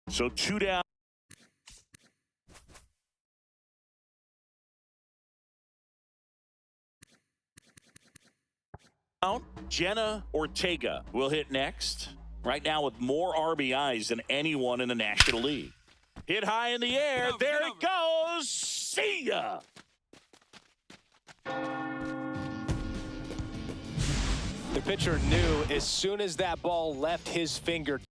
So 2 down. Jenna Ortega will hit next. Right now with more RBIs than anyone in the National League. Hit high in the air. There it goes. See ya. The pitcher knew as soon as that ball left his fingertips,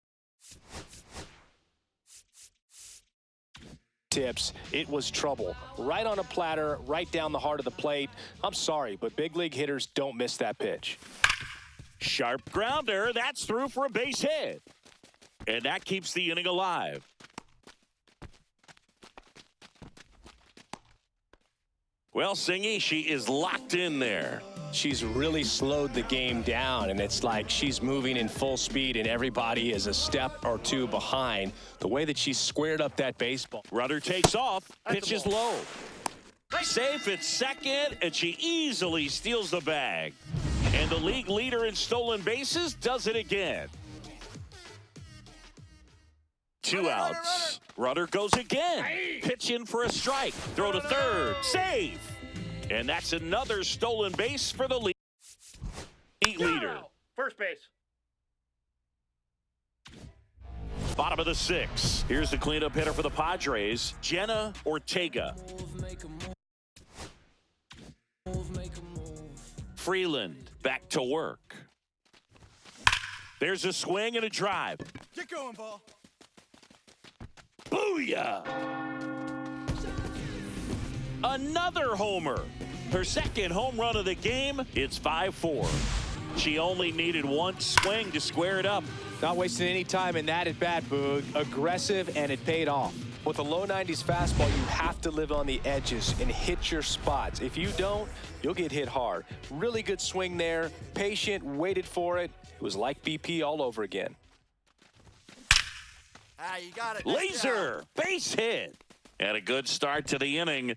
it was trouble. Right on a platter, right down the heart of the plate. I'm sorry, but big league hitters don't miss that pitch. Sharp grounder. That's through for a base hit. And that keeps the inning alive. Well, Singy, she is locked in there. She's really slowed the game down, and it's like she's moving in full speed, and everybody is a step or two behind. The way that she squared up that baseball. Runner takes off, pitches low. Safe at second, and she easily steals the bag. And the league leader in stolen bases does it again. 2 outs. Runner goes again. Pitch in for a strike. Throw to third. Save. And that's another stolen base for the league leader. First base. Bottom of the 6th. Here's the cleanup hitter for the Padres, Jenna Ortega. Freeland back to work. There's a swing and a drive. Get going, ball. Booyah! Another homer. Her second home run of the game. It's 5-4. She only needed one swing to square it up. Not wasting any time in that at bat, Boog. Aggressive, and it paid off. With a low 90s fastball, you have to live on the edges and hit your spots. If you don't, you'll get hit hard. Really good swing there. Patient, waited for it. It was like BP all over again. You got it. Laser, base hit. And a good start to the inning.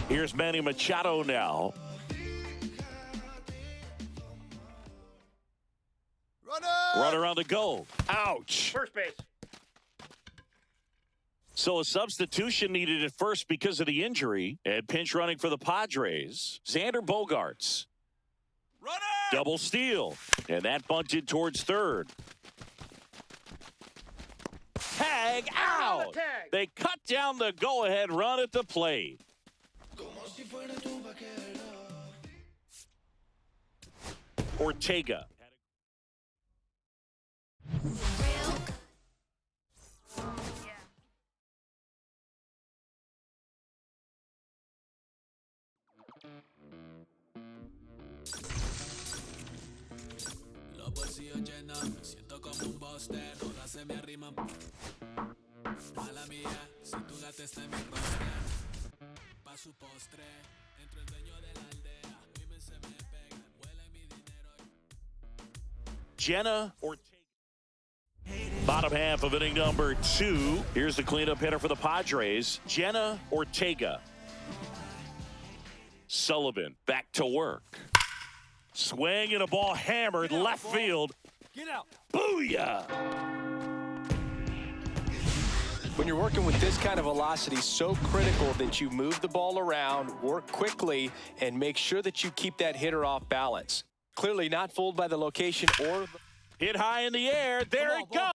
Here's Manny Machado now. Runner on the go. Ouch. First base. So a substitution needed at first because of the injury. And pinch running for the Padres, Xander Bogaerts. Runner! Double steal. And that bunted towards third. Tag out. Tag. They cut down the go-ahead run at the plate. Ortega. Los bolsillos llenos, siento como un buster, todas se me arriman. Mala mía, si tu gata está en mi roster. Pa' su postre, entro el dueño de la aldea. Women se me pegan, huelen mi dinero. Jenna Ortega. Bottom half of inning number 2. Here's the cleanup hitter for the Padres, Jenna Ortega. Sullivan back to work. Swing and a ball hammered left field. Get out. Booyah! When you're working with this kind of velocity, so critical that you move the ball around, work quickly, and make sure that you keep that hitter off balance. Clearly not fooled by the location or... Hit high in the air. There it goes.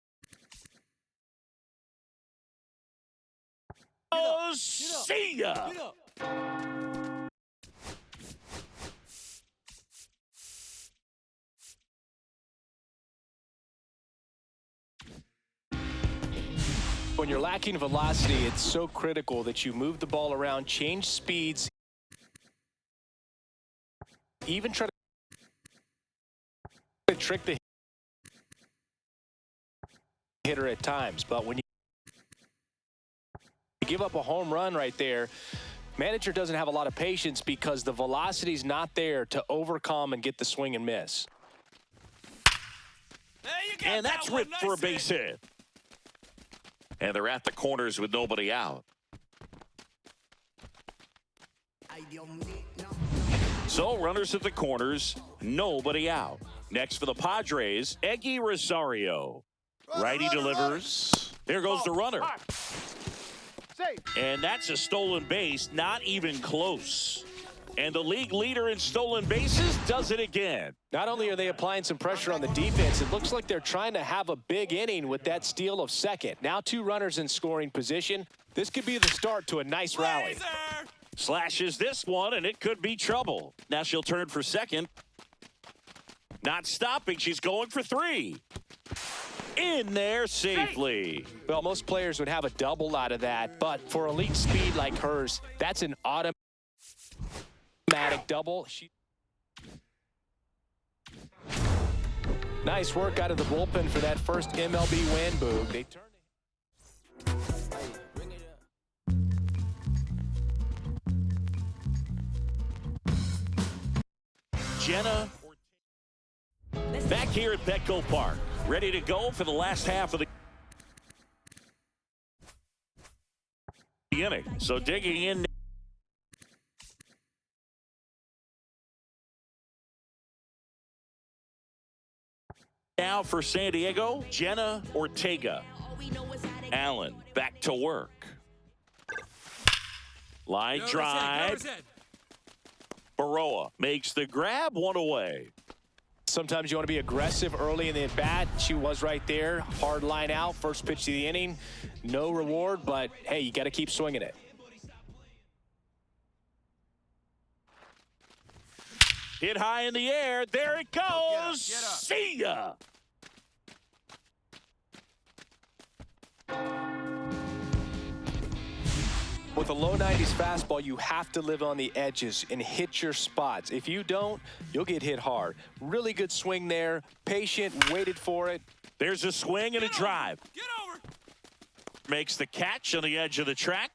See ya. When you're lacking velocity, it's so critical that you move the ball around, change speeds, even try to trick the hitter at times. But when you give up a home run right there, manager doesn't have a lot of patience because the velocity's not there to overcome and get the swing and miss. And that's ripped for a base hit. And they're at the corners with nobody out. So runners at the corners, nobody out. Next for the Padres, Eggy Rosario. Righty delivers. There goes the runner. And that's a stolen base, not even close. And the league leader in stolen bases does it again. Not only are they applying some pressure on the defense, it looks like they're trying to have a big inning with that steal of second. Now 2 runners in scoring position. This could be the start to a nice rally. Slashes this one, and it could be trouble. Now she'll turn for second. Not stopping. She's going for 3. In there safely. Well, most players would have a double out of that, but for elite speed like hers, that's an automatic double. Nice work out of the bullpen for that first MLB win, Boog. They turned. Jenna back here at Petco Park, ready to go for the last half of the inning. So digging in now for San Diego, Jenna Ortega. Allen back to work. Line drive. Baroa makes the grab, 1 away. Sometimes you want to be aggressive early in the at-bat. She was right there. Hard line out. First pitch to the inning. No reward, but, hey, you got to keep swinging it. Hit high in the air. There it goes. Get up. See ya. With a low 90s fastball, you have to live on the edges and hit your spots. If you don't, you'll get hit hard. Really good swing there. Patient, waited for it. There's a swing and a drive. Get over. Makes the catch on the edge of the track.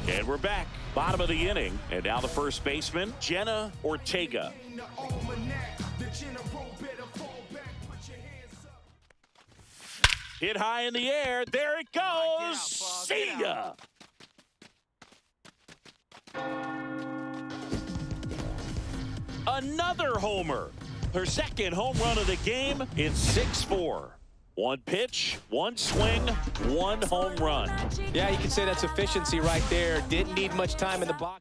And we're back. Bottom of the inning. And now the first baseman, Jenna Ortega. Hit high in the air. There it goes. See ya. Another homer. Her second home run of the game. It's 6-4. 1 pitch, 1 swing, 1 home run. Yeah, you can say that's efficiency right there. Didn't need much time in the box.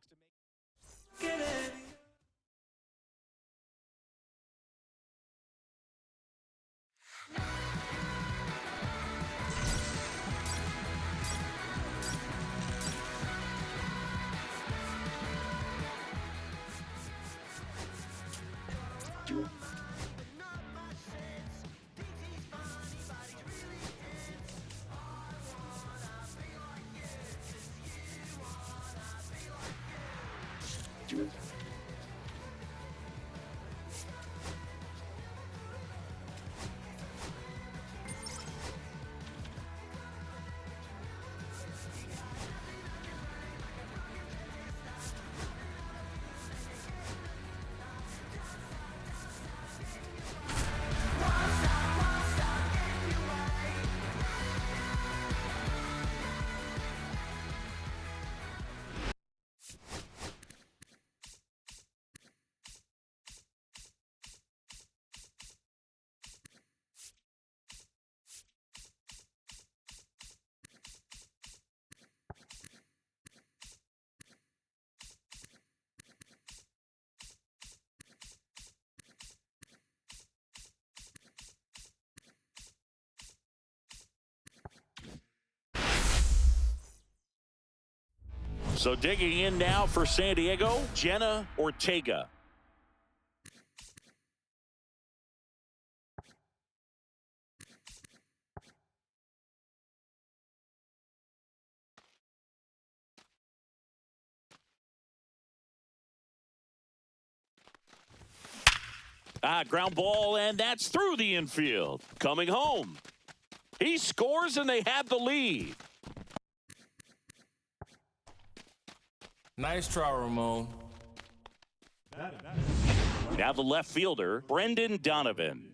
So digging in now for San Diego, Jenna Ortega. Ground ball, and that's through the infield. Coming home. He scores, and they have the lead. Nice try, Ramon. Now the left fielder, Brendan Donovan.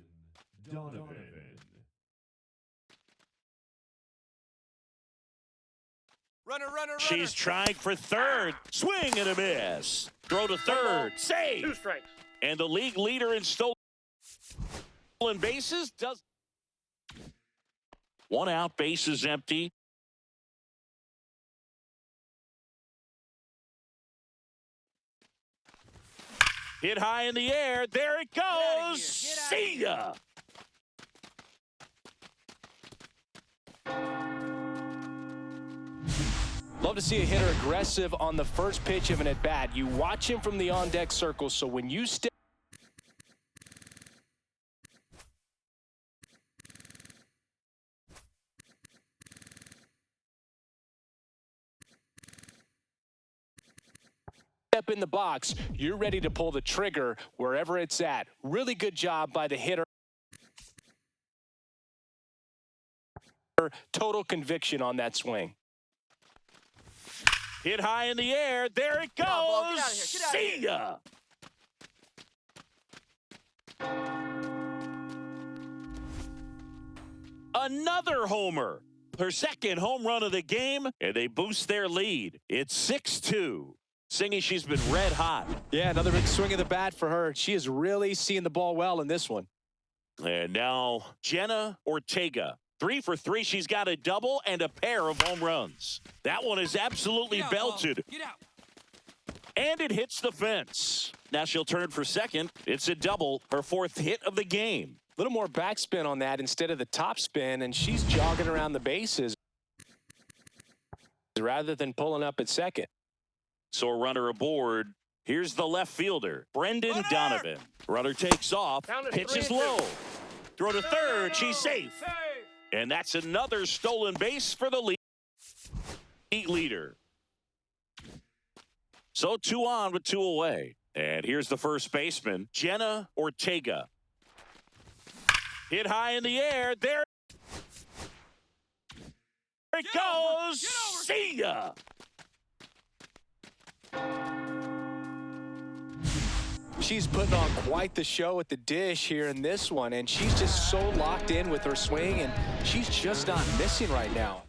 Runner. She's trying for third. Swing and a miss. Throw to third. Save. 2 strikes. And the league leader in stolen bases does. One out, bases empty. Hit high in the air. There it goes. See ya. Love to see a hitter aggressive on the first pitch of an at-bat. You watch him from the on-deck circle, so when you step in the box, you're ready to pull the trigger wherever it's at. Really good job by the hitter. Total conviction on that swing. Hit high in the air. There it goes. Get out of here. See ya. Another homer. Her second home run of the game, and they boost their lead. It's 6-2. Singy, she's been red hot. Yeah, another big swing of the bat for her. She is really seeing the ball well in this one. And now Jenna Ortega. 3 for 3. She's got a double and a pair of home runs. That one is absolutely belted. Get out. And it hits the fence. Now she'll turn for second. It's a double, her 4th hit of the game. A little more backspin on that instead of the top spin, and she's jogging around the bases rather than pulling up at second. So a runner aboard. Here's the left fielder, Brendan Donovan. Runner takes off, pitches low. Throw to third, she's safe. And that's another stolen base for the league leader. So 2 on with 2 away. And here's the first baseman, Jenna Ortega. Hit high in the air. There it goes. See ya. She's putting on quite the show at the dish here in this one, and she's just so locked in with her swing, and she's just not missing right now.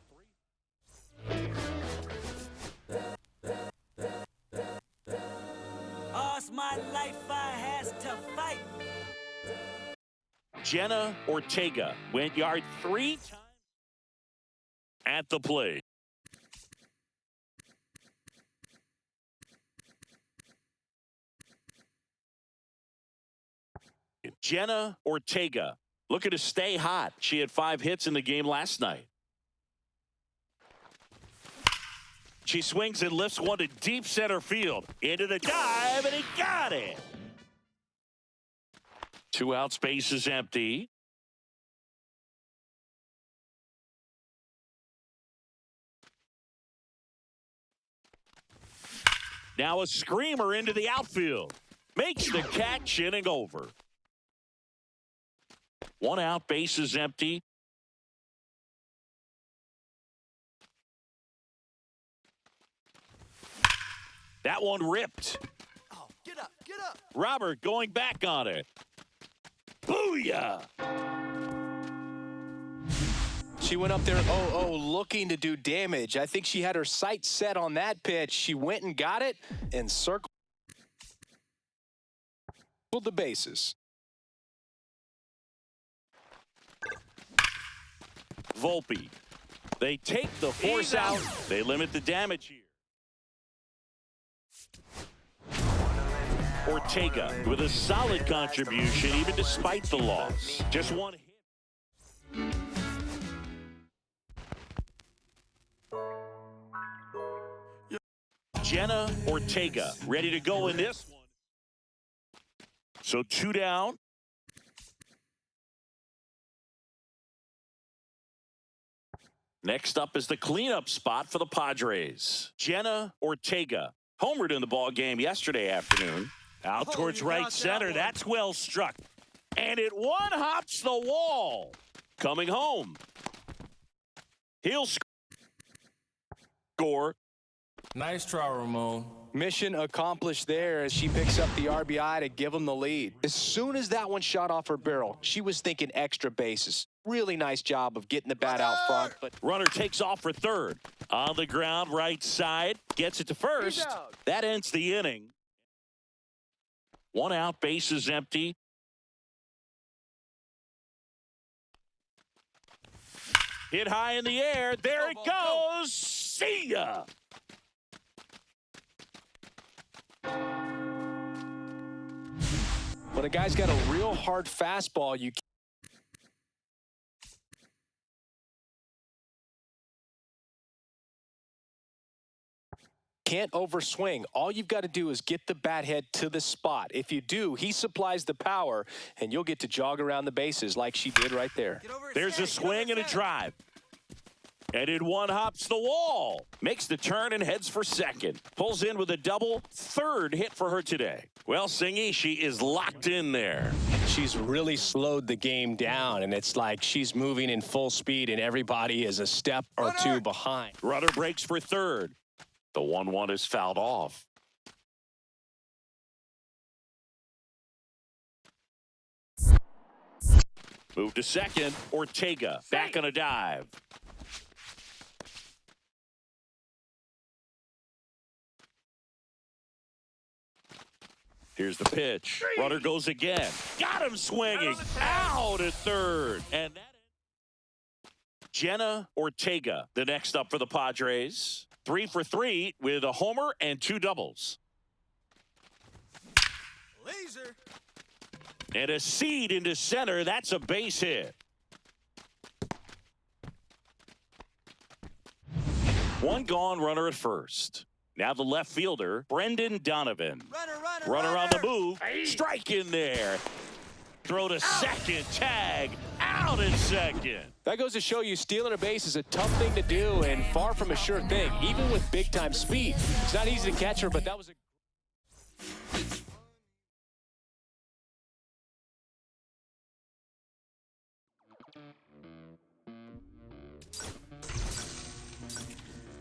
All's my life I has to fight. Jenna Ortega went yard 3 times at the plate. Jenna Ortega looking to stay hot. She had 5 hits in the game last night. She swings and lifts one to deep center field. Into the dive, and he got it. 2 out, space is empty. Now a screamer into the outfield. Makes the catch, inning over. 1 out, base is empty. That one ripped. Oh, get up, get up. Robert going back on it. Booyah! She went up there 0-0 looking to do damage. I think she had her sights set on that pitch. She went and got it and circled the bases. Volpe. They take the force out. They limit the damage here. Ortega with a solid contribution even despite the loss. Just 1 hit. Jenna Ortega ready to go in this one. So 2 down. Next up is the cleanup spot for the Padres. Jenna Ortega homered in the ball game yesterday afternoon. Out towards right center. That's well struck. And it one-hops the wall. Coming home. He'll score. Nice try, Ramon. Mission accomplished there as she picks up the RBI to give them the lead. As soon as that one shot off her barrel, she was thinking extra bases. Really nice job of getting the bat out front. But runner takes off for third. On the ground, right side. Gets it to first. That ends the inning. One out, base is empty. Hit high in the air. There it goes. See ya. When a guy's got a real hard fastball, you can't overswing. All you've got to do is get the bat head to the spot. If you do, he supplies the power, and you'll get to jog around the bases like she did right there. There's a swing and a drive. And in one hops the wall. Makes the turn and heads for second. Pulls in with a double. Third hit for her today. Well, Singy, she is locked in there. She's really slowed the game down, and it's like she's moving in full speed, and everybody is a step or two behind. Runner breaks for third. The 1-1 is fouled off. Move to second. Ortega back on a dive. Here's the pitch. Runner goes again. Got him swinging. Out at third. And that is Jenna Ortega, the next up for the Padres. 3 for 3 with a homer and 2 doubles. Laser. And a seed into center. That's a base hit. One gone, runner at first. Now the left fielder, Brendan Donovan. Runner on the move. Strike in there. Throw to second. Tag. Out at second. That goes to show you stealing a base is a tough thing to do and far from a sure thing, even with big-time speed. It's not easy to catch her, but that was a...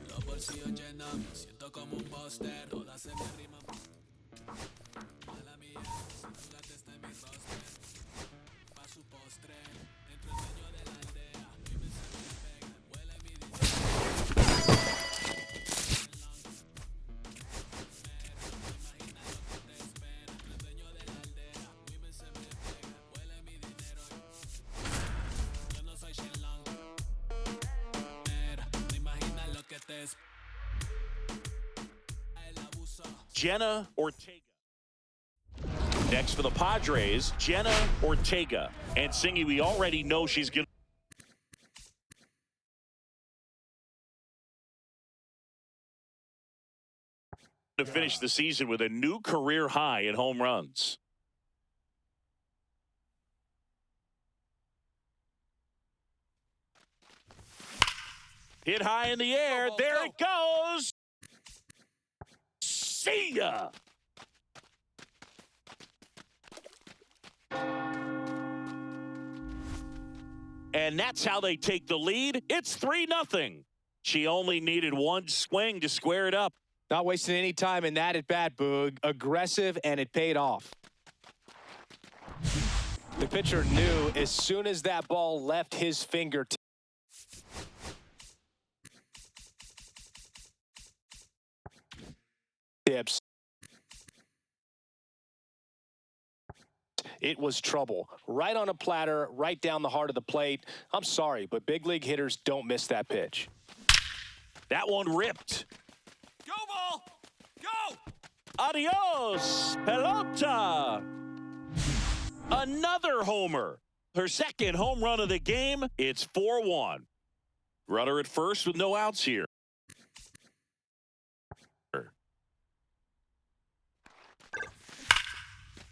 Los bolsillos llenos, me siento como un buster. Todas se me arriman. Mala mía, si tu gata está en mi roster. Pa' su postre, entro el dueño de la aldea. Vive se me pega, huele mi dinero. Imagina lo que te espera. Entro el dueño de la aldea. Vive se me pega, huele mi dinero. Yo no soy Shenlong. No imaginas lo que te espera. Jenna Ortega. Next for the Padres, Jenna Ortega. And Singy, we already know she's going to finish the season with a new career high in home runs. Hit high in the air. There it goes. See ya. And that's how they take the lead. It's 3-0. She only needed one swing to square it up. Not wasting any time in that at bat, Boog. Aggressive, and it paid off. The pitcher knew as soon as that ball left his fingertips. It was trouble. Right on a platter, right down the heart of the plate. I'm sorry, but big league hitters don't miss that pitch. That one ripped. Go ball. Go. Adios, pelota. Another homer. Her second home run of the game. It's 4-1. Runner at first with no outs here.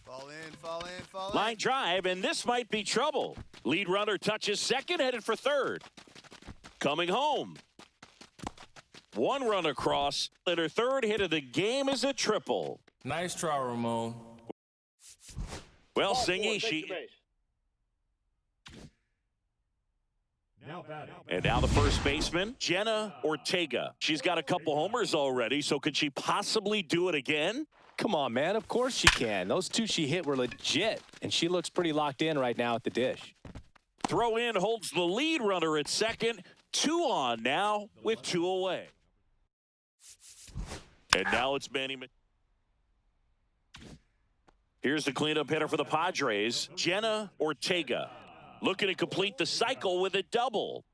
Fall in, fall in, fall in. Line drive, and this might be trouble. Lead runner touches second, headed for third. Coming home. One run across, and her third hit of the game is a triple. Nice try, Ramon. Well, Singy, and now the first baseman, Jenna Ortega. She's got a couple homers already, so could she possibly do it again? Come on, man. Of course she can. Those two she hit were legit, and she looks pretty locked in right now at the dish. Throw in holds the lead runner at second. 2 on now with 2 away. And now it's Manny. Here's the cleanup hitter for the Padres, Jenna Ortega, looking to complete the cycle with a double.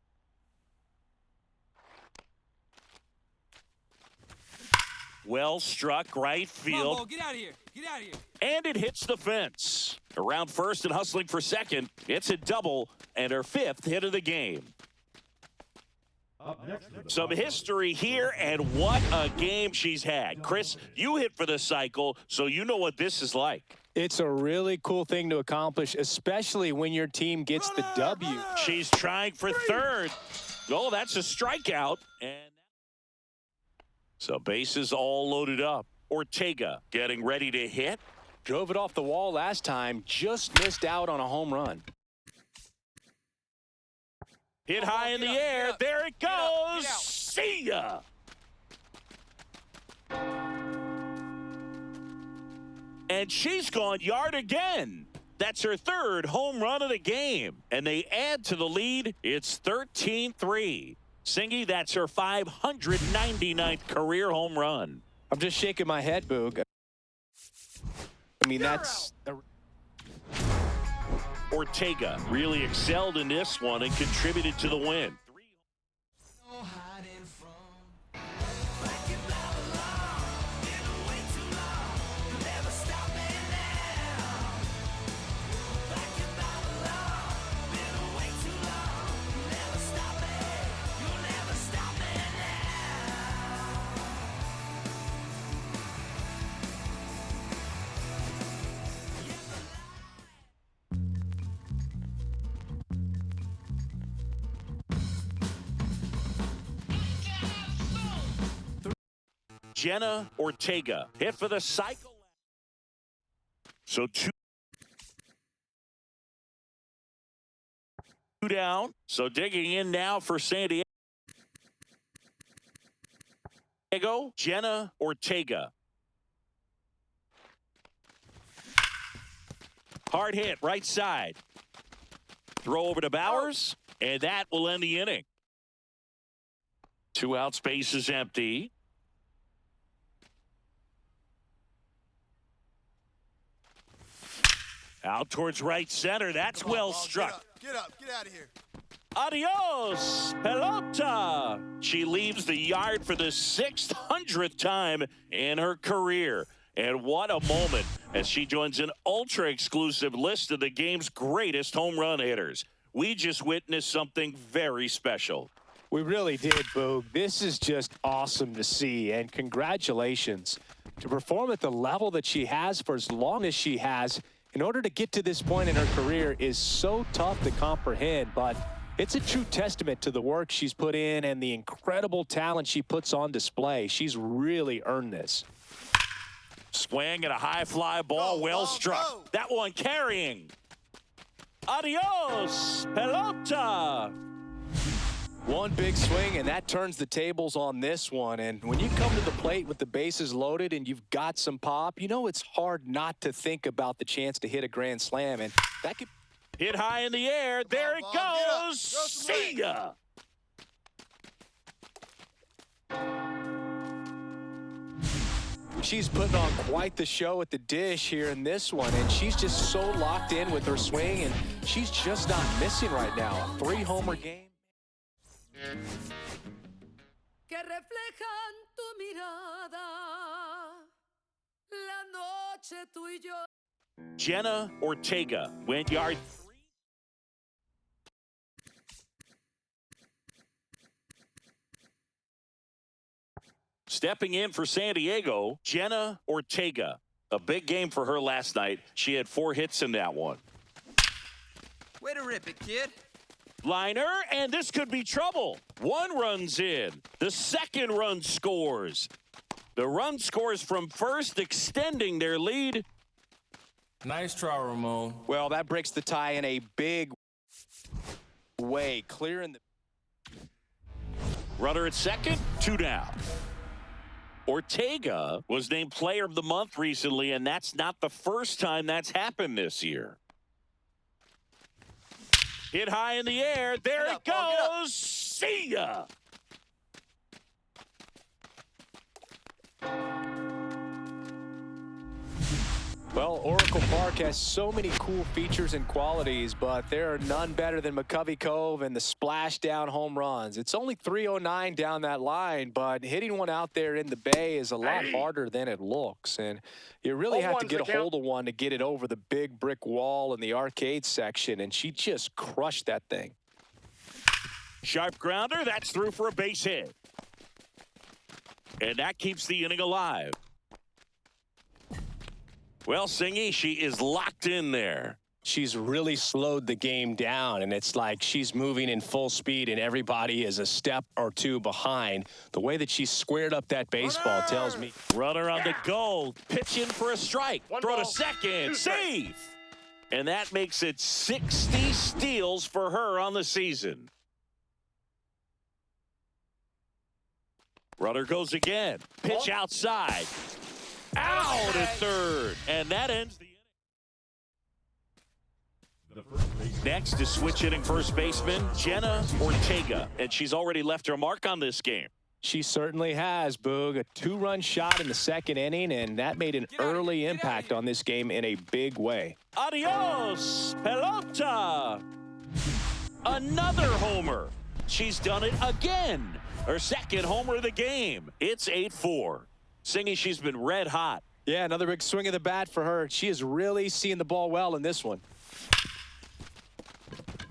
Well struck right field. Come on, get out of here. Get out of here. And it hits the fence. Around first and hustling for second. It's a double and her 5th hit of the game. Some history here, and what a game she's had. Chris, you hit for the cycle, so you know what this is like. It's a really cool thing to accomplish, especially when your team gets the W. She's trying for third. Oh, that's a strikeout. And so bases all loaded up. Ortega getting ready to hit. Drove it off the wall last time, just missed out on a home run. Hit high in the air. There it goes. See ya. And she's gone yard again. That's her 3rd home run of the game. And they add to the lead. It's 13-3. Singy, that's her 599th career home run. I'm just shaking my head, Boog. I mean, that's... Ortega really excelled in this one and contributed to the win. Jenna Ortega hit for the cycle. So 2 down. So digging in now for San Diego. Jenna Ortega. Hard hit right side. Throw over to Bowers, and that will end the inning. 2 out, space is empty. Out towards right center. That's well struck. Get up. Get out of here. Adios, pelota. She leaves the yard for the 600th time in her career. And what a moment as she joins an ultra-exclusive list of the game's greatest home run hitters. We just witnessed something very special. We really did, Boog. This is just awesome to see, and congratulations. To perform at the level that she has for as long as she has, in order to get to this point in her career, is so tough to comprehend, but it's a true testament to the work she's put in and the incredible talent she puts on display. She's really earned this. Swing and a high fly ball, well struck. That one carrying. Adios, pelota. One big swing, and that turns the tables on this one. And when you come to the plate with the bases loaded and you've got some pop, you know it's hard not to think about the chance to hit a grand slam. And that could hit high in the air. There it goes. See ya. She's putting on quite the show at the dish here in this one, and she's just so locked in with her swing, and she's just not missing right now. A 3-homer game. Que reflejan tu mirada, la noche tú y yo. Jenna Ortega went yard 3. Stepping in for San Diego, Jenna Ortega. A big game for her last night. She had 4 hits in that one. Way to rip it, kid. Liner, and this could be trouble. 1 run's in. The 2nd run scores. The run scores from first, extending their lead. Nice try, Ramon. Well, that breaks the tie in a big way, clearing the... Runner at second, 2 down. Ortega was named Player of the Month recently, and that's not the first time that's happened this year. Hit high in the air. There it goes. See ya. Well, Oracle Park has so many cool features and qualities, but there are none better than McCovey Cove and the splashdown home runs. It's only 309 down that line, but hitting one out there in the bay is a lot harder than it looks. And you really have to get a hold of one to get it over the big brick wall in the arcade section, and she just crushed that thing. Sharp grounder, that's through for a base hit. And that keeps the inning alive. Well, Singy, she is locked in there. She's really slowed the game down, and it's like she's moving in full speed, and everybody is a step or two behind. The way that she squared up that baseball tells me. Runner on the go, pitching for a strike. Throw to second, save. And that makes it 60 steals for her on the season. Runner goes again. Pitch outside. Out at third. And that ends the inning. Next is switch hitting first baseman Jenna Ortega. And she's already left her mark on this game. She certainly has, Boog. A 2-run shot in the second inning, and that made an early impact on this game in a big way. Adios, pelota. Another homer. She's done it again. Her second homer of the game. It's 8-4. Singy, she's been red hot. Yeah, another big swing of the bat for her. She is really seeing the ball well in this one.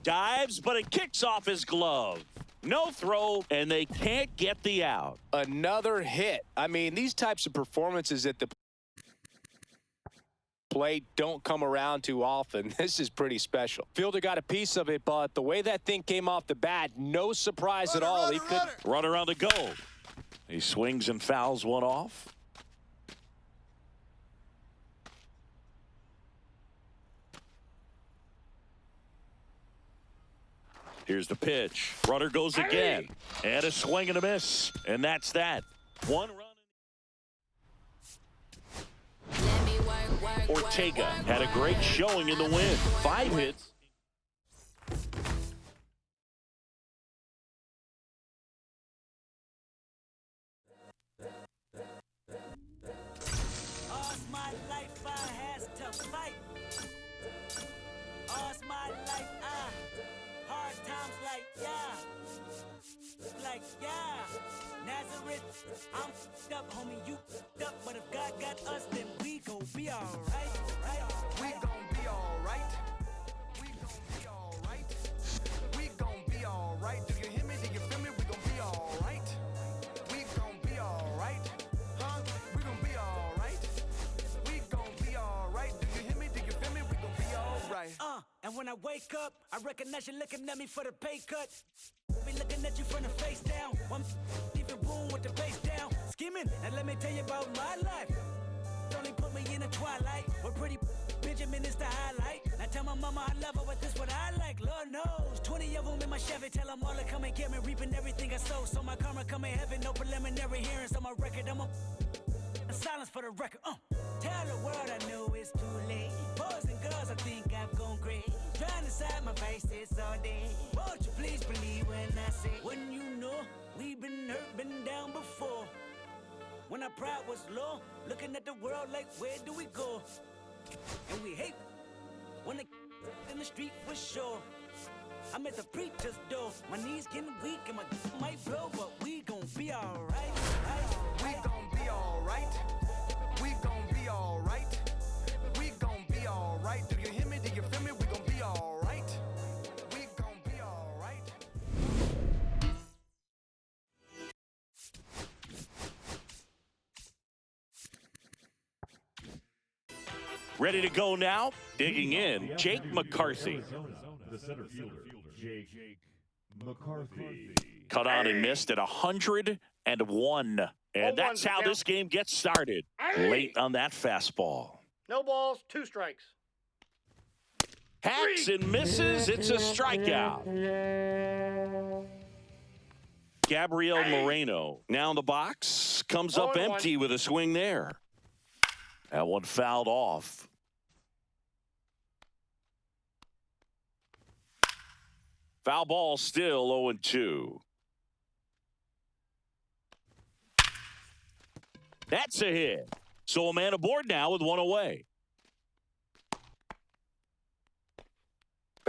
Dives, but it kicks off his glove. No throw, and they can't get the out. Another hit. I mean, these types of performances at the plate don't come around too often. This is pretty special. Fielder got a piece of it, but the way that thing came off the bat, no surprise at all. He could Runner on the go. He swings and fouls one off. Here's the pitch. Runner goes again. And a swing and a miss. And that's that. One run. Ortega had a great showing in the win. 5 hits. All's my life I has to fight. All's my life hard times like yeah. Nazareth, I'm f***ed up, homie, you f***ed up. But if God got us, then we gon' be alright. We gon' be alright. We gon' be alright. We gon' be alright. Do you hear me? Do you feel me? We gon' be alright. We gon' be alright. Huh? We gon' be alright. We gon' be alright. Do you hear me? Do you feel me? We gon' be alright. And when I wake up, I recognize you looking at me for the pay cut. Be looking at you from the face down. One even room with the face down. Skimming, and let me tell you about my life. Only put me in the twilight. We're pretty Benjamin is the highlight. Now tell my mama I love her, but this what I like. Lord knows, 20 of them in my Chevy. Tell them all to come and get me, reaping everything I sow. So my karma come in heaven, no preliminary hearings on my record. I'm a silence for the record. Tell the world I know it's too late. Boys and girls, I think I've gone crazy. Trying to decide my face this all day. Won't you please believe when I say, when you know we've been hurt, been down before. When our pride was low, looking at the world like, where do we go? And we hate when they in the street for sure. I'm at the preacher's door. My knees getting weak and my might blow, but we gon' be alright. We gon' be alright. We gon' be alright. We gon' be alright. Do you hear me? Do you feel me? We gon' be alright. We gon' be alright. Ready to go now. Digging in, Jake McCarthy. The center fielder, Jake McCarthy. Cut on and missed at 101. And that's how this game gets started. Late on that fastball. No balls, 2 strikes. Hacks and misses. It's a strikeout. Gabriel Moreno now in the box. Comes up empty with a swing there. That one fouled off. Foul ball still 0-2. That's a hit. So a man aboard now with one away.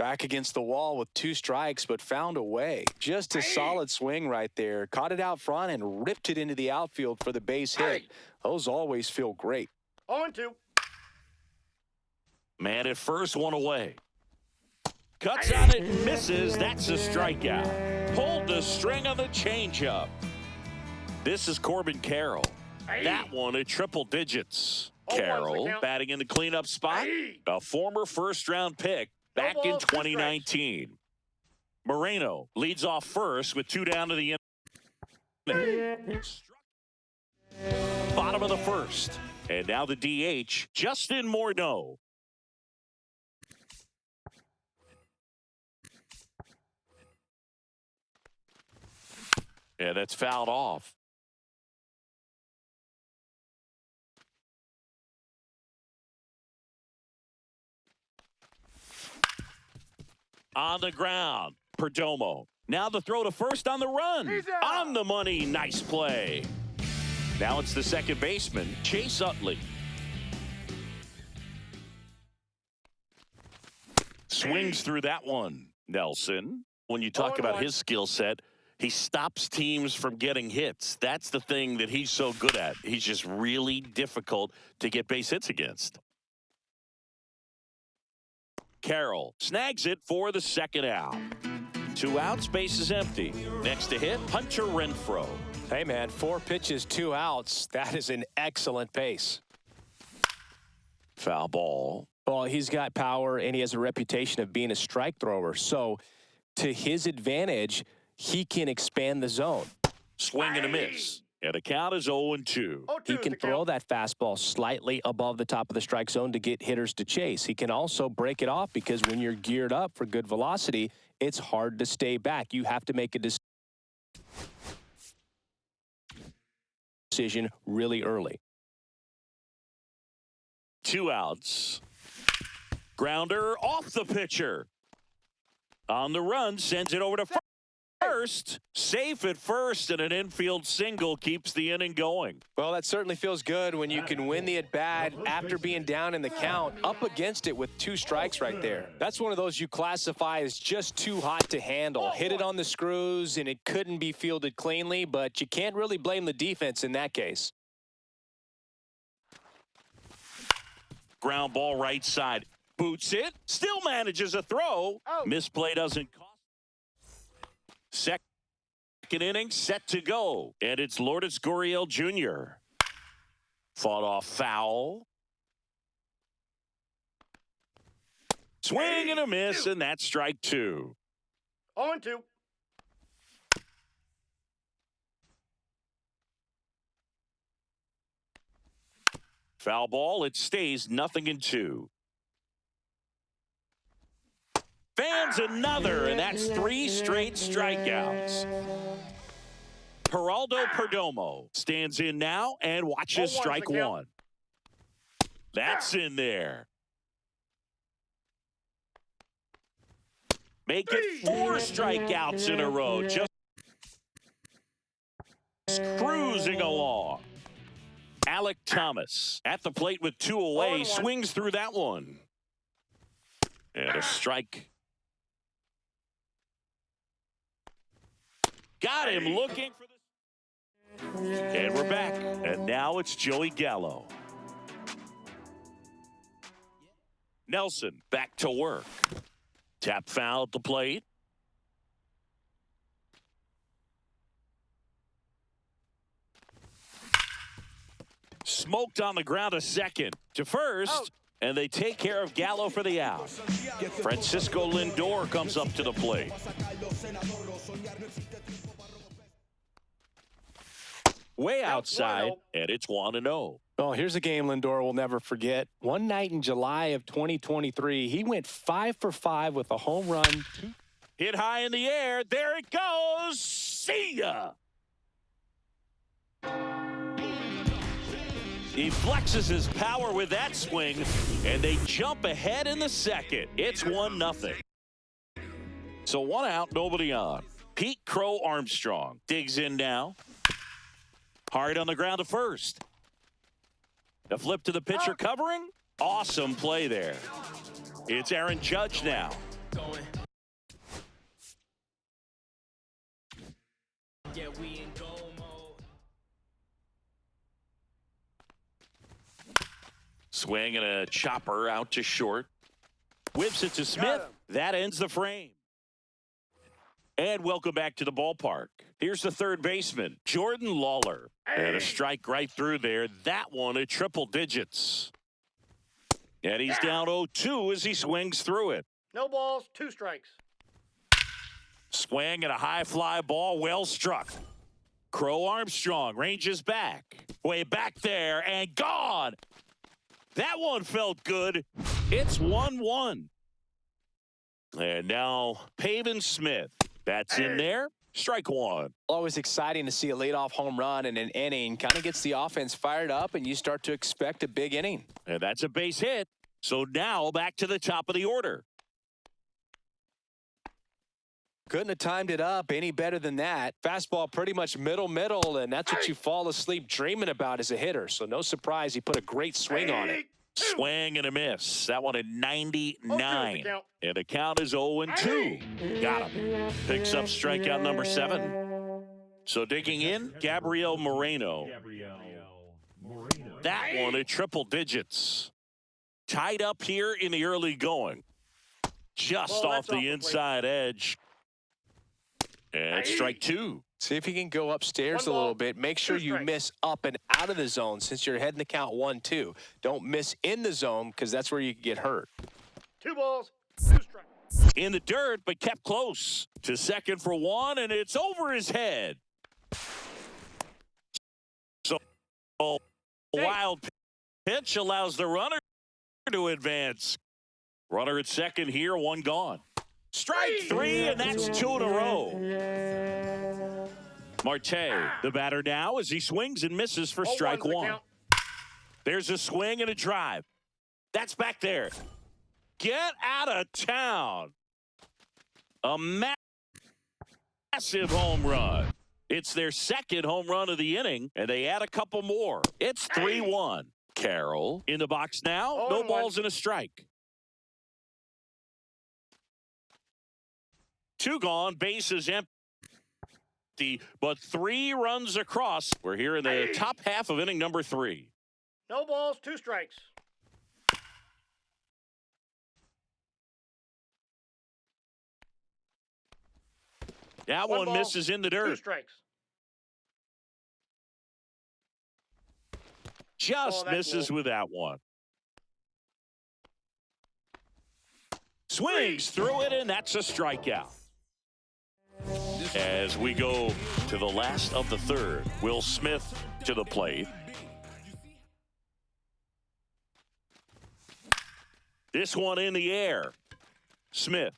Back against the wall with 2 strikes, but found a way. Just a solid swing right there. Caught it out front and ripped it into the outfield for the base hit. Those always feel great. 0-2. Man at first, 1 away. Cuts on it, misses. That's a strikeout. Pulled the string on the changeup. This is Corbin Carroll. That one at triple digits. Carroll batting in the cleanup spot. A former first-round pick back in 2019. Moreno leads off first with 2 down to the inning. Bottom of the first. And now the DH, Justin Morneau. Yeah, that's fouled off. On the ground, Perdomo. Now the throw to first on the run. On the money, nice play. Now it's the second baseman, Chase Utley. Swings through that one, Nelson. When you talk about his skill set, he stops teams from getting hits. That's the thing that he's so good at. He's just really difficult to get base hits against. Carroll snags it for the second out. 2 outs, base is empty. Next to hit, Hunter Renfroe. Hey, man, 4 pitches, 2 outs. That is an excellent pace. Foul ball. Well, he's got power, and he has a reputation of being a strike thrower. So, to his advantage, he can expand the zone. Swing and a miss. And the count is 0-2. He can throw that fastball slightly above the top of the strike zone to get hitters to chase. He can also break it off because when you're geared up for good velocity, it's hard to stay back. You have to make a decision really early. 2 outs. Grounder off the pitcher. On the run, sends it over to first. Safe at first, and an infield single keeps the inning going. Well, that certainly feels good when you can win the at-bat after being down in the count, up against it with 2 strikes right there. That's one of those you classify as just too hot to handle. Hit it on the screws, and it couldn't be fielded cleanly, but you can't really blame the defense in that case. Ground ball right side. Boots it. Still manages a throw. Misplay doesn't cost. Second inning set to go. And it's Lourdes Gurriel Jr. Fought off foul. Swing and a miss, and that's strike 2. 0-2. Foul ball. It stays 0-2. Fans another, and that's 3 straight strikeouts. Geraldo Perdomo stands in now and watches strike 1. That's in there. Make it 4 strikeouts in a row. Just cruising along. Alec Thomas at the plate with 2 away. Swings through that one. And a strike. Got him looking for this. And we're back. And now it's Joey Gallo. Nelson back to work. Tap foul at the plate. Smoked on the ground, a second to first. And they take care of Gallo for the out. Francisco Lindor comes up to the plate. Way outside, and it's 1-0. Well, here's a game Lindor will never forget. One night in July of 2023, he went 5 for 5 with a home run. Hit high in the air. There it goes. See ya. He flexes his power with that swing, and they jump ahead in the second. It's 1-0. So 1 out, nobody on. Pete Crow Armstrong digs in now. Hard on the ground to first. The flip to the pitcher covering. Awesome play there. It's Aaron Judge now. Yeah, we in go mode. Swing and a chopper out to short. Whips it to Smith. That ends the frame. And welcome back to the ballpark. Here's the third baseman, Jordan Lawler. And a strike right through there. That one at triple digits. And he's down 0-2 as he swings through it. No balls, 2 strikes. Swing and a high fly ball, well struck. Crow Armstrong ranges back. Way back there and gone. That one felt good. It's 1-1. And now Pavin Smith. That's in there. Strike one. Always exciting to see a leadoff home run in an inning. Kind of gets the offense fired up, and you start to expect a big inning. And that's a base hit. So now back to the top of the order. Couldn't have timed it up any better than that. Fastball pretty much middle, and that's what you fall asleep dreaming about as a hitter. So no surprise he put a great swing on it. Swing and a miss. That one at 99. And the count is 0-2. Got him. Picks up strikeout number 7. So digging in, Gabriel Moreno. That one at triple digits. Tied up here in the early going. Just off the inside edge. And strike 2. See if you can go upstairs a little bit. Make sure you miss up and out of the zone since you're heading the count 1-2. Don't miss in the zone because that's where you can get hurt. 2 balls, 2 strikes. In the dirt, but kept close to second for 1, and it's over his head. So a wild pitch allows the runner to advance. Runner at second here, 1 gone. Strike 3, and that's 2 in a row. Marte, the batter now, as he swings and misses for strike 1. There's a swing and a drive. That's back there. Get out of town. A massive home run. It's their second home run of the inning, and they add a couple more. It's 3-1. Carroll in the box now. No balls and a strike. 2 gone, bases empty, but 3 runs across. We're here in the top half of inning number 3. No balls, 2 strikes. That one misses in the dirt. 2 strikes. Just misses with that one. Swings through it, and that's a strikeout. As we go to the last of the third, Will Smith to the plate. This one in the air. Smith.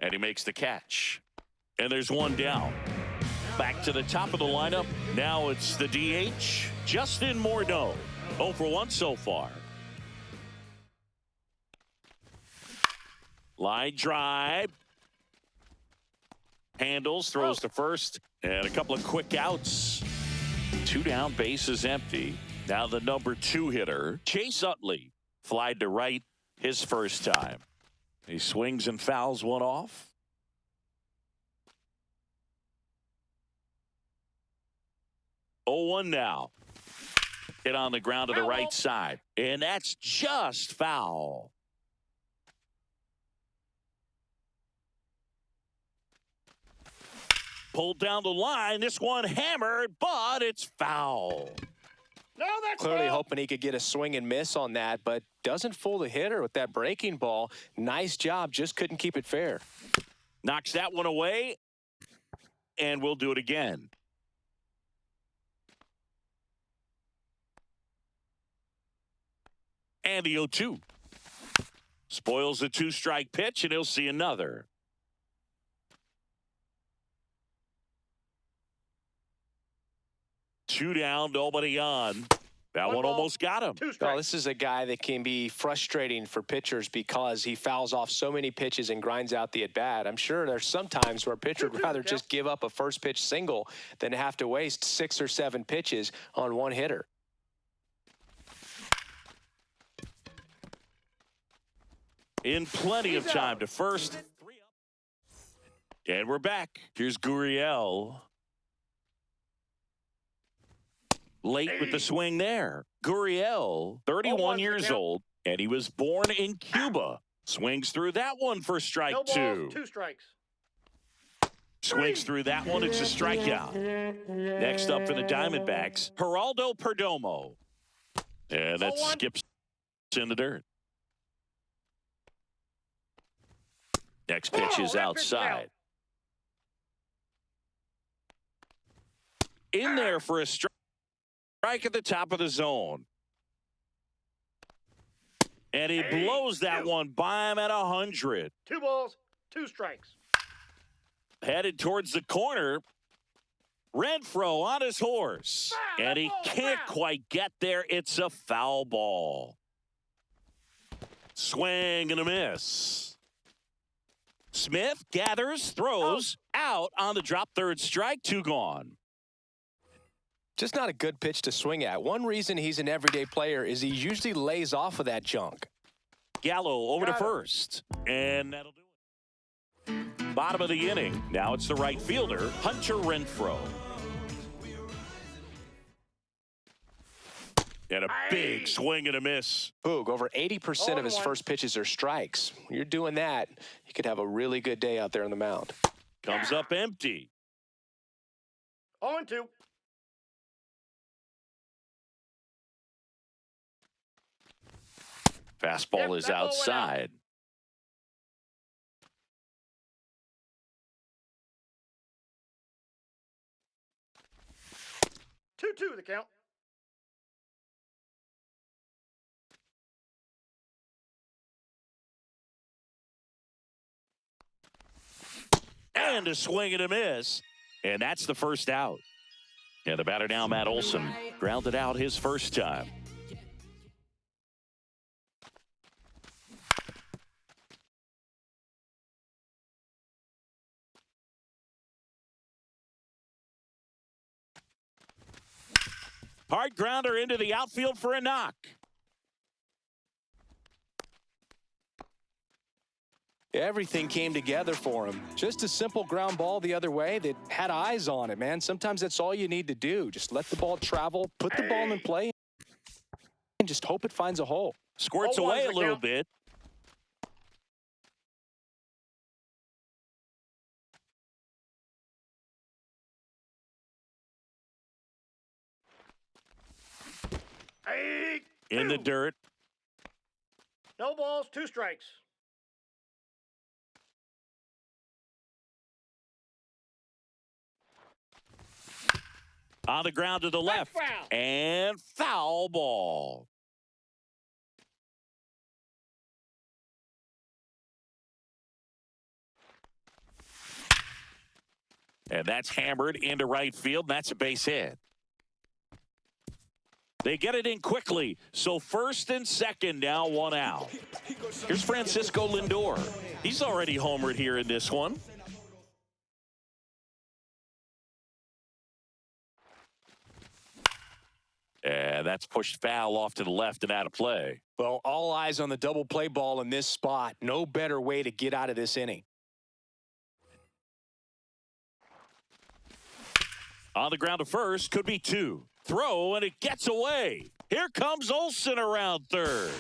And he makes the catch. And there's 1 down. Back to the top of the lineup. Now it's the DH, Justin Morneau. 0 for 1 so far. Line drive. Handles, throws to first, and a couple of quick outs. 2 down, bases empty. Now the number 2 hitter, Chase Utley, flied to right his first time. He swings and fouls one off. Oh, 1 now. Hit on the ground to the right side, and that's just foul. Pulled down the line. This one hammered, but it's foul. No, that's clearly hoping he could get a swing and miss on that, but doesn't fool the hitter with that breaking ball. Nice job, just couldn't keep it fair. Knocks that one away, and we'll do it again. And the 0-2. Spoils the 2-strike pitch, and he'll see another. Two down, nobody on. That one almost got him. Well, this is a guy that can be frustrating for pitchers because he fouls off so many pitches and grinds out the at-bat. I'm sure there's some times where a pitcher would rather just give up a first-pitch single than have to waste 6 or 7 pitches on one hitter. In plenty of time to first. And we're back. Here's Gurriel. Late with the swing there. Gurriel, 31 years old, and he was born in Cuba. Swings through that one for strike No balls, two. 2 strikes. Swings through that one. It's a strikeout. Next up for the Diamondbacks, Geraldo Perdomo. And that skips in the dirt. Next pitch is outside. In there for a strike at the top of the zone. And he blows that one by him at 100. 2 balls, 2 strikes. Headed towards the corner. Renfroe on his horse. And he can't quite get there. It's a foul ball. Swing and a miss. Smith gathers, throws, out on the drop, third strike, 2 gone. Just not a good pitch to swing at. One reason he's an everyday player is he usually lays off of that junk. Gallo over to first. And that'll do it. Bottom of the inning. Now it's the right fielder, Hunter Renfroe. And a big swing and a miss. Boog, over 80% of his first pitches are strikes. When you're doing that, you could have a really good day out there on the mound. Comes up empty. 0-2. Fastball is outside. Two, the count. And a swing and a miss. And that's the first out. And the batter now, Matt Olson, grounded out his first time. Hard grounder into the outfield for a knock. Everything came together for him. Just a simple ground ball the other way that had eyes on it, man. Sometimes that's all you need to do. Just let the ball travel, put the ball in play, and just hope it finds a hole. Squirts away a little bit. In the dirt. No balls, 2 strikes. On the ground to the left. And foul ball. And that's hammered into right field. That's a base hit. They get it in quickly. So first and second, now 1 out. Here's Francisco Lindor. He's already homered here in this one. And that's pushed foul off to the left and out of play. Well, all eyes on the double play ball in this spot. No better way to get out of this inning. On the ground to first, could be 2. Throw, and it gets away. Here comes Olsen around third.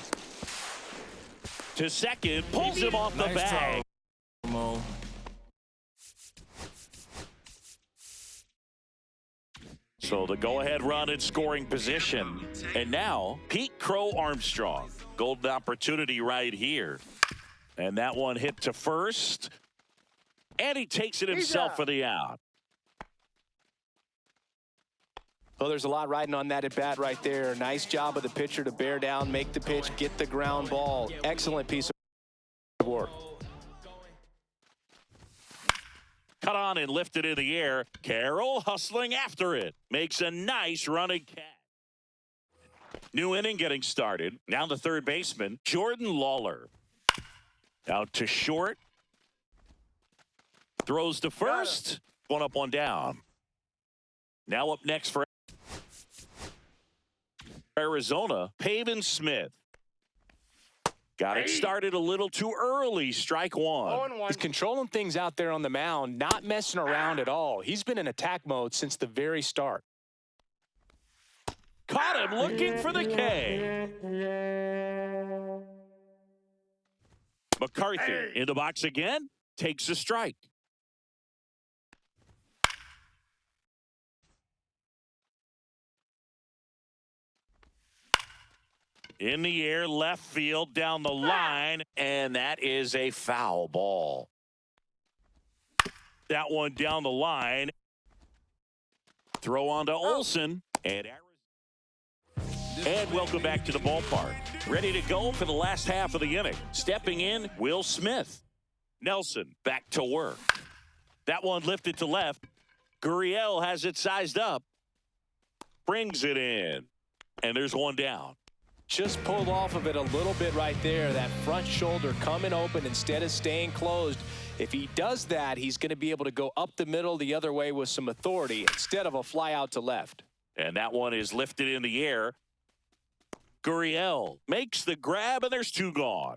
To second, pulls him off the bag. So the go-ahead run in scoring position. And now, Pete Crow Armstrong. Golden opportunity right here. And that one hit to first. And he takes it himself for the out. Well, there's a lot riding on that at bat right there. Nice job of the pitcher to bear down, make the pitch, get the ground ball. Excellent piece of work. Cut on and lifted in the air. Carroll hustling after it. Makes a nice running catch. New inning getting started. Now the third baseman, Jordan Lawler. Out to short. Throws to first. 1 up, 1 down. Now up next for Arizona, Pavin Smith. Got it started a little too early. Strike one. 0-1. He's controlling things out there on the mound, not messing around at all. He's been in attack mode since the very start. Caught him looking for the K. McCarthy in the box again. Takes a strike. In the air, left field, down the line, and that is a foul ball. That one down the line. Throw on to Olsen, and welcome back to the ballpark. Ready to go for the last half of the inning. Stepping in, Will Smith. Nelson back to work. That one lifted to left. Gurriel has it sized up. Brings it in, and there's one down. Just pulled off of it a little bit right there. That front shoulder coming open instead of staying closed. If he does that, he's going to be able to go up the middle the other way with some authority instead of a fly out to left. And that one is lifted in the air. Gurriel makes the grab, and there's two gone.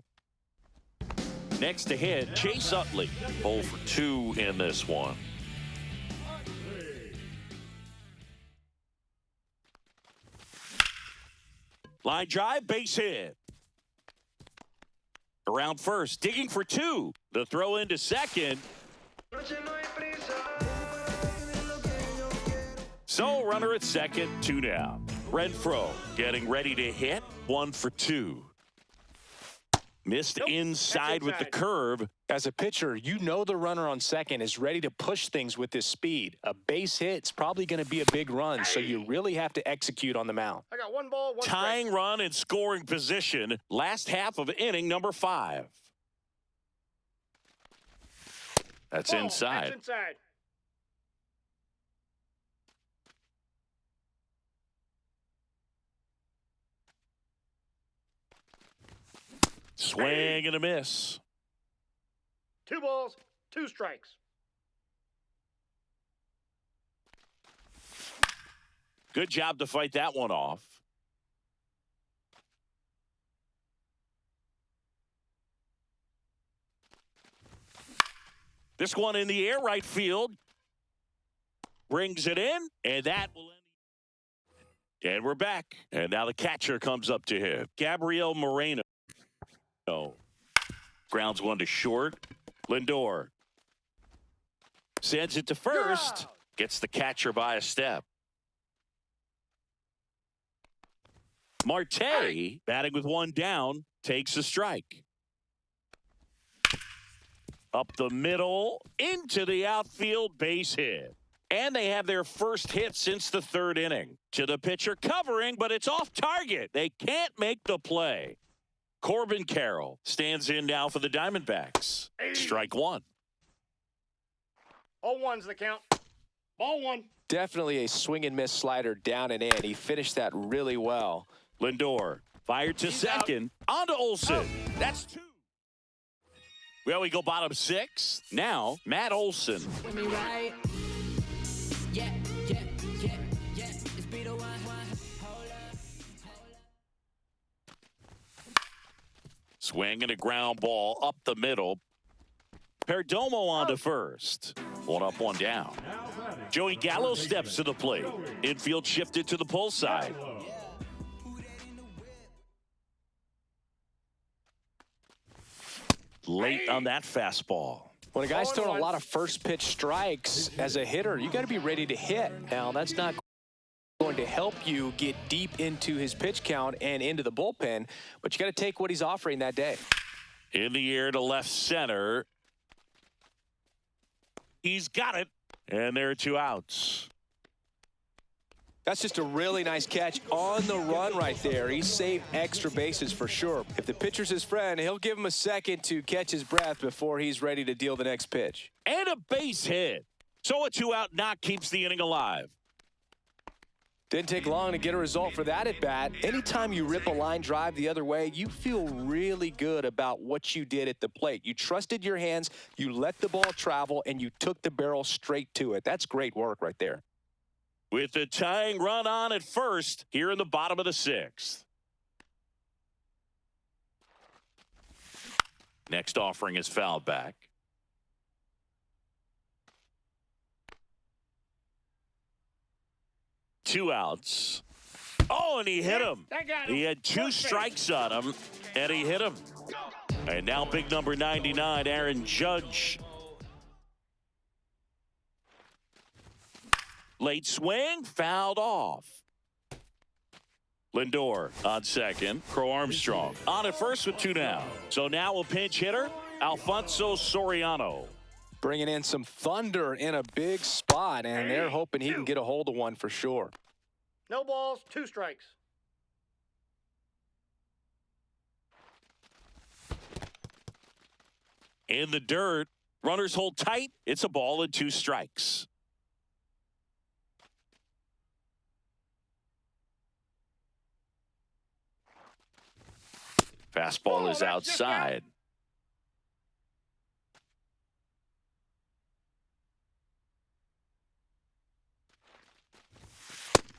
Next to hit, Chase Utley. 0 for 2 in this one. Line drive, base hit. Around first, digging for 2. The throw into second. So runner at second, 2 down. Renfroe getting ready to hit. 1 for 2. Missed inside with the curve. As a pitcher, you know the runner on second is ready to push things with his speed. A base hit's probably going to be a big run, so you really have to execute on the mound. I got 1 ball, 1 Tying strike. run in scoring position. Last half of inning number 5. That's Ball. inside. That's inside. Swing and a miss. 2 balls, 2 strikes. Good job to fight that one off. This one in the air, right field. Brings it in, and that will end. And we're back. And now the catcher comes up to him. Gabriel Moreno. Grounds one to short. Lindor sends it to first. Gets the catcher by a step. Marte, batting with 1 down, takes a strike. Up the middle, into the outfield, base hit. And they have their first hit since the 3rd inning. To the pitcher covering, but it's off target. They can't make the play. Corbin Carroll stands in now for the Diamondbacks. Strike 1. 0-1's the count. Ball 1. Definitely a swing and miss slider down and in. He finished that really well. Lindor fired to second. On to Olsen. That's 2. Well, we go bottom 6. Now, Matt Olsen. Swing and a ground ball up the middle. Perdomo on to first. 1 up, 1 down. Joey Gallo steps to the plate. Infield shifted to the pull side. Late on that fastball. When a guy's throwing a lot of first pitch strikes as a hitter, you got to be ready to hit. Now, that's not going to help you get deep into his pitch count and into the bullpen, but you got to take what he's offering that day. In the air to left center. He's got it, and there are 2 outs. That's just a really nice catch on the run right there. He saved extra bases for sure. If the pitcher's his friend, he'll give him a second to catch his breath before he's ready to deal the next pitch. And a base hit. So a 2-out knock keeps the inning alive. Didn't take long to get a result for that at bat. Anytime you rip a line drive the other way, you feel really good about what you did at the plate. You trusted your hands, you let the ball travel, and you took the barrel straight to it. That's great work right there. With the tying run on at first here in the bottom of the 6th. Next offering is fouled back. Two outs. Oh, and he hit him. He had two strikes on him, and he hit him. And now big number 99, Aaron Judge. Late swing, fouled off. Lindor on second. Crow Armstrong on at first with two down. So now a pinch hitter, Alfonso Soriano. Bringing in some thunder in a big spot, and they're hoping he can get a hold of one for sure. No balls, 2 strikes. In the dirt, runners hold tight. It's a ball and 2 strikes. Fastball is outside.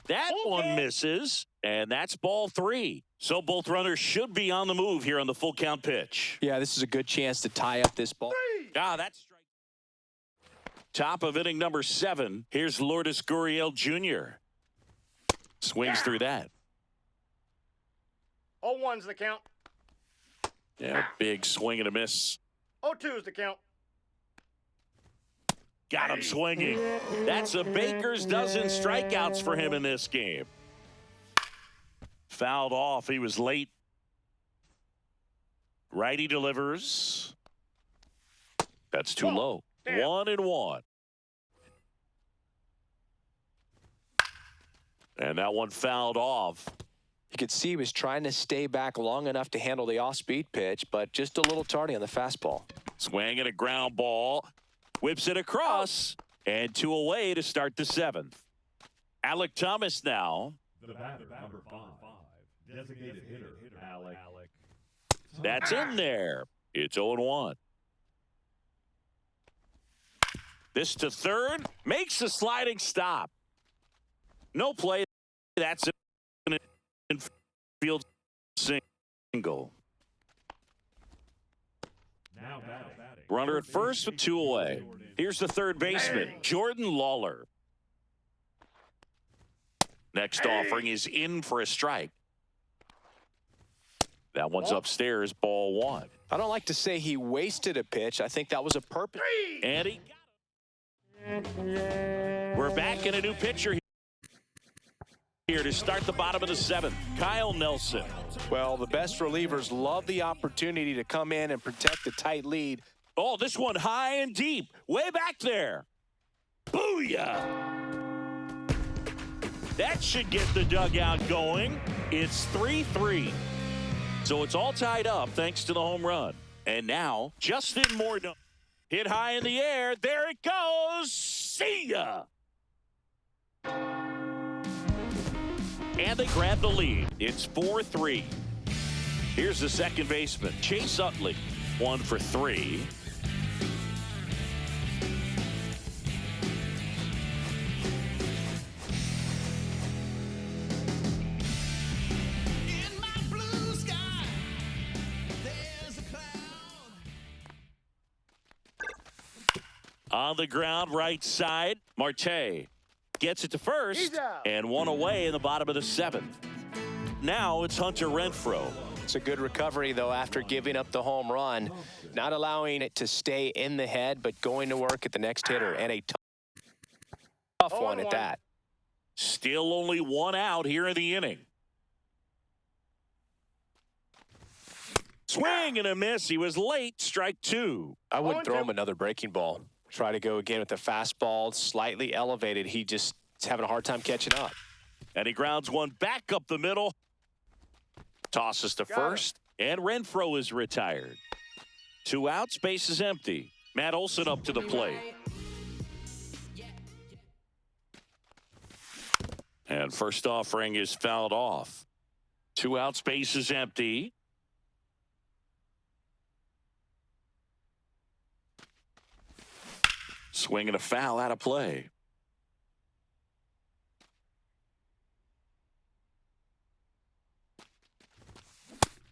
That one misses, and that's ball 3. So both runners should be on the move here on the full count pitch. Yeah, this is a good chance to tie up this ball. That's strike. Top of inning number 7. Here's Lourdes Gurriel Jr. Swings through that. 0-1's the count. Yeah, big swing and a miss. 0-2's the count. Got him swinging. That's a baker's dozen strikeouts for him in this game. Fouled off. He was late. Righty delivers. That's too low. 1-1. And that one fouled off. You could see he was trying to stay back long enough to handle the off-speed pitch, but just a little tardy on the fastball. Swing and a ground ball. Whips it across. And 2 away to start the 7th. Alec Thomas now. The batter, number 5. Designated hitter, Alec. That's in there. It's 0-1. This to third. Makes a sliding stop. No play. That's an infield single. Now batting. Runner at first with 2 away. Here's the third baseman, Jordan Lawler. Next offering is in for a strike. That one's upstairs, ball 1. I don't like to say he wasted a pitch. I think that was a purpose. And he got it. We're back in a new pitcher here to start the bottom of the 7th. Kyle Nelson. Well, the best relievers love the opportunity to come in and protect the tight lead. Oh, this one high and deep. Way back there. Booyah! That should get the dugout going. It's 3-3. So it's all tied up thanks to the home run. And now, Justin Morneau. Hit high in the air. There it goes. See ya! And they grab the lead. It's 4-3. Here's the second baseman, Chase Utley. 1 for 3. On the ground, right side, Marte gets it to first, and 1 away in the bottom of the 7th. Now it's Hunter Renfroe. It's a good recovery, though, after giving up the home run. Not allowing it to stay in the head, but going to work at the next hitter, and a tough one at that. Still only 1 out here in the inning. Swing and a miss. He was late. Strike 2. I wouldn't throw him another breaking ball. Try to go again with the fastball, slightly elevated. He just is having a hard time catching up. And he grounds one back up the middle. Tosses to first, and Renfroe is retired. 2 outs, base is empty. Matt Olson up to the plate. And first offering is fouled off. 2 outs, base is empty. Swing and a foul out of play.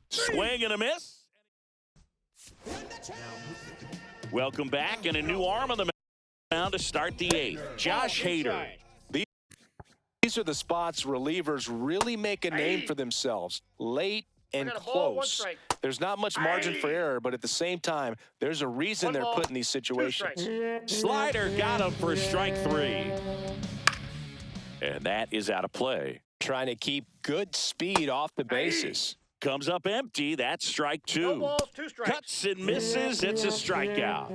Swing and a miss. Welcome back, and a new arm on the mound to start the 8th. Josh Hader. These are the spots relievers really make a name for themselves. Late and close. There's not much margin for error, but at the same time, there's a reason they're put in these situations. Slider got him for strike 3. And that is out of play. Trying to keep good speed off the bases. Comes up empty. That's strike 2. No balls, 2 strikes. Cuts and misses. It's a strikeout.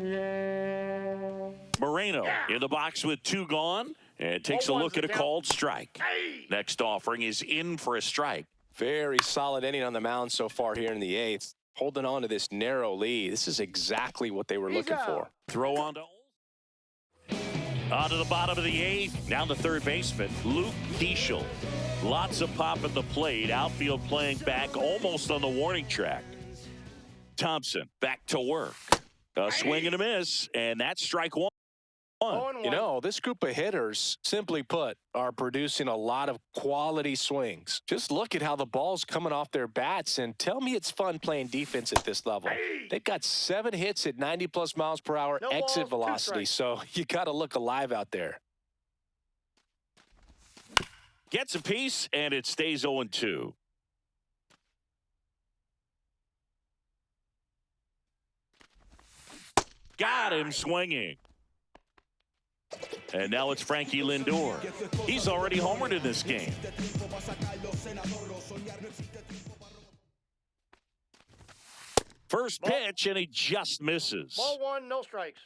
Moreno in the box with 2 gone. And takes a look at a called strike. Next offering is in for a strike. Very solid inning on the mound so far here in the 8th. Holding on to this narrow lead. This is exactly what they were looking for. Throw on to the bottom of the 8th. Now the third baseman, Luke Diesel. Lots of pop at the plate. Outfield playing back almost on the warning track. Thompson back to work. A swing and a miss, and that's strike 1. You know, this group of hitters, simply put, are producing a lot of quality swings. Just look at how the ball's coming off their bats, and tell me it's fun playing defense at this level. They've got 7 hits at 90+ miles per hour exit velocity, so you got to look alive out there. Gets a piece, and it stays 0-2. Got him swinging. And now it's Frankie Lindor. He's already homered in this game. First pitch, and he just misses. Ball 1, no strikes.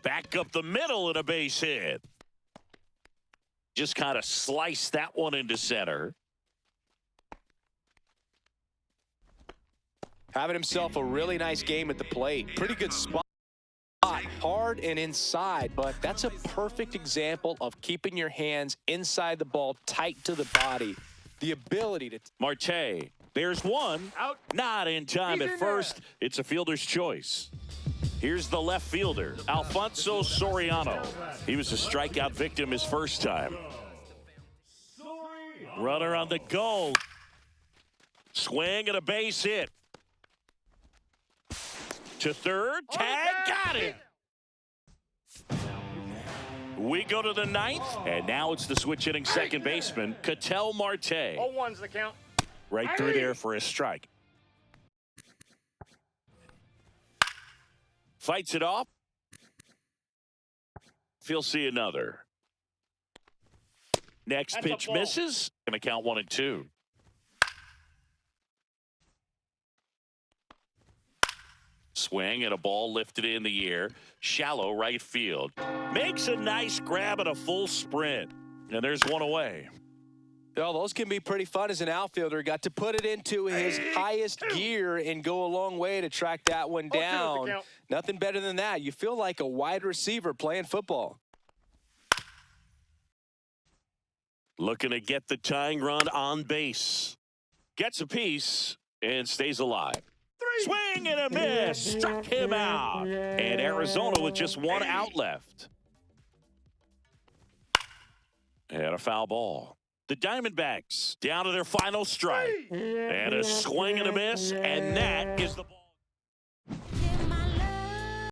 Back up the middle and a base hit. Just kind of sliced that one into center. Having himself a really nice game at the plate. Pretty good spot. Hard and inside, but that's a perfect example of keeping your hands inside the ball, tight to the body. The ability to... Marte, there's one. Out. Not in time at first. It's a fielder's choice. Here's the left fielder, Alfonso Soriano. He was a strikeout victim his first time. Runner on the goal. Swing and a base hit. To third, tag, got it. We go to the 9th, and now it's the switch hitting second baseman, Ketel Marte. 0-1's the count. Right through there for a strike. Fights it off. He'll see another. Next pitch misses. Gonna count 1 and 2. Swing and a ball lifted in the air. Shallow right field. Makes a nice grab at a full sprint. And there's one away. Oh, those can be pretty fun as an outfielder. Got to put it into his highest gear and go a long way to track that one down. Nothing better than that. You feel like a wide receiver playing football. Looking to get the tying run on base. Gets a piece and stays alive. Swing and a miss. Struck him out. And Arizona with just 1 out left. And a foul ball. The Diamondbacks down to their final strike. And a swing and a miss. And that is the ball.